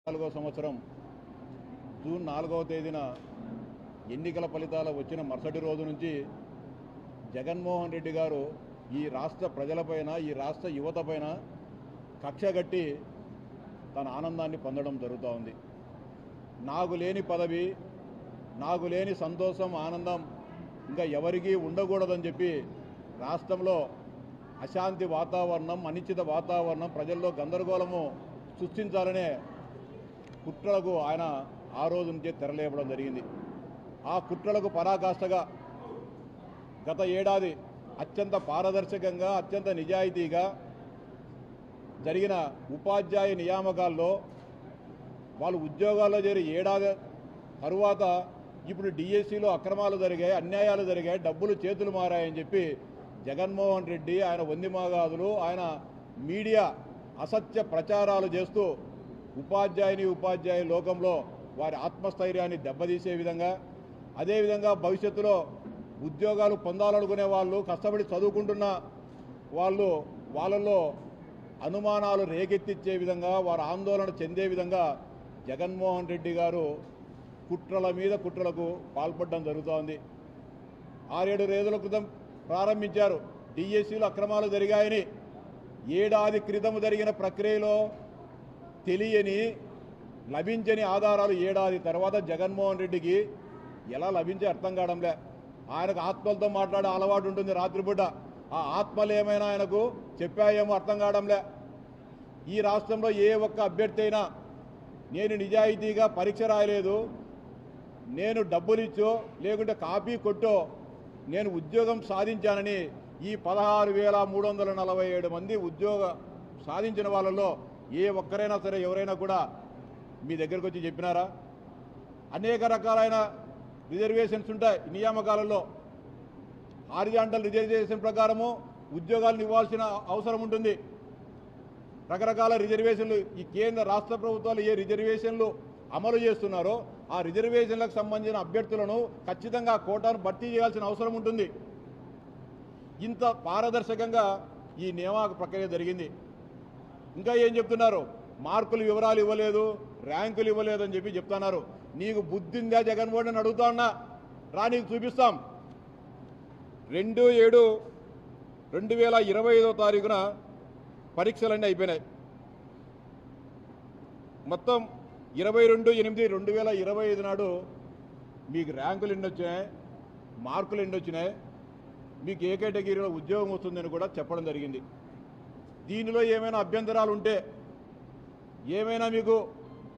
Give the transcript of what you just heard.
2024వ సంవత్సరం జూన్ 4వ తేదీన ఎన్నికల ఫలితాలు వచ్చిన మరుసటి రోజు నుంచి జగన్మోహన్ రెడ్డి గారు ఈ రాష్ట్ర ప్రజలపైన ఈ రాష్ట్ర యువతపైన కక్షగట్టి తన ఆనందాన్ని పొందడం జరుగుతూ ఉంది. నాకు లేని పదవి, నాకు లేని సంతోషం, ఆనందం ఇంకా ఎవరికీ ఉండకూడదని చెప్పి రాష్ట్రంలో అశాంతి వాతావరణం, అనిశ్చిత వాతావరణం, ప్రజల్లో గందరగోళము సృష్టించాలనే కుట్రలకు ఆయన ఆ రోజు నుంచే తెరలేపడం జరిగింది. ఆ కుట్రలకు పరాకాష్ఠగా గత ఏడాది అత్యంత పారదర్శకంగా, అత్యంత నిజాయితీగా జరిగిన ఉపాధ్యాయ నియామకాల్లో వాళ్ళు ఉద్యోగాల్లో చేరి ఏడాది తరువాత ఇప్పుడు డిఎస్సిలో అక్రమాలు జరిగాయి, అన్యాయాలు జరిగాయి, డబ్బులు చేతులు మారాయని చెప్పి జగన్మోహన్ రెడ్డి, ఆయన వందిమాగాదులు, ఆయన మీడియా అసత్య ప్రచారాలు చేస్తూ ఉపాధ్యాయ లోకంలో వారి ఆత్మస్థైర్యాన్ని దెబ్బతీసే విధంగా, అదేవిధంగా భవిష్యత్తులో ఉద్యోగాలు పొందాలనుకునే వాళ్ళు, కష్టపడి చదువుకుంటున్న వాళ్ళు, వాళ్ళల్లో అనుమానాలు రేకెత్తిచ్చే విధంగా, వారు ఆందోళన చెందే విధంగా జగన్మోహన్ రెడ్డి గారు కుట్రల మీద కుట్రలకు పాల్పడడం జరుగుతోంది. 6-7 రోజుల క్రితం ప్రారంభించారు. డిఎస్సిలో అక్రమాలు జరిగాయని ఏడాది క్రితం జరిగిన ప్రక్రియలో తెలియని, లభించని ఆధారాలు ఏడాది తర్వాత జగన్మోహన్ రెడ్డికి ఎలా లభించే అర్థం కావడంలే. ఆయనకు ఆత్మలతో మాట్లాడే అలవాటు ఉంటుంది రాత్రిపూట. ఆ ఆత్మలు ఏమైనా ఆయనకు చెప్పాయేమో అర్థం కావడంలే. ఈ రాష్ట్రంలో ఏ ఒక్క అభ్యర్థి అయినా నేను నిజాయితీగా పరీక్ష రాయలేదు, నేను డబ్బులిచ్చో లేకుంటే కాపీ కొట్టో నేను ఉద్యోగం సాధించానని ఈ 16,347 మంది ఉద్యోగం సాధించిన వాళ్ళలో ఏ ఒక్కరైనా సరే, ఎవరైనా కూడా మీ దగ్గరకు వచ్చి చెప్పినారా? అనేక రకాలైన రిజర్వేషన్స్ ఉంటాయి నియామకాలలో. హారిజాంటల్ రిజర్వేషన్ ప్రకారము ఉద్యోగాలను ఇవ్వాల్సిన అవసరం ఉంటుంది. రకరకాల రిజర్వేషన్లు ఈ కేంద్ర రాష్ట్ర ప్రభుత్వాలు ఏ రిజర్వేషన్లు అమలు చేస్తున్నారో ఆ రిజర్వేషన్లకు సంబంధించిన అభ్యర్థులను ఖచ్చితంగా కోటాను భర్తీ చేయాల్సిన అవసరం ఉంటుంది. ఇంత పారదర్శకంగా ఈ నియామక ప్రక్రియ జరిగింది. ఇంకా ఏం చెప్తున్నారు? మార్కులు వివరాలు ఇవ్వలేదు, ర్యాంకులు ఇవ్వలేదు అని చెప్పి చెప్తున్నారు. నీకు బుద్ధి ఉందా జగన్మోహన్ అని అడుగుతా ఉన్నా, రా నీకు చూపిస్తాం. 2/7/2025 తారీఖున పరీక్షలన్నీ అయిపోయినాయి. మొత్తం 22/8/2025 నాడు మీకు ర్యాంకులు ఎన్ని వచ్చినాయి, మార్కులు ఎన్ని వచ్చినాయి, మీకు ఏ కేటగిరీలో ఉద్యోగం వస్తుందని కూడా చెప్పడం జరిగింది. దీనిలో ఏమైనా అభ్యంతరాలు ఉంటే, ఏమైనా మీకు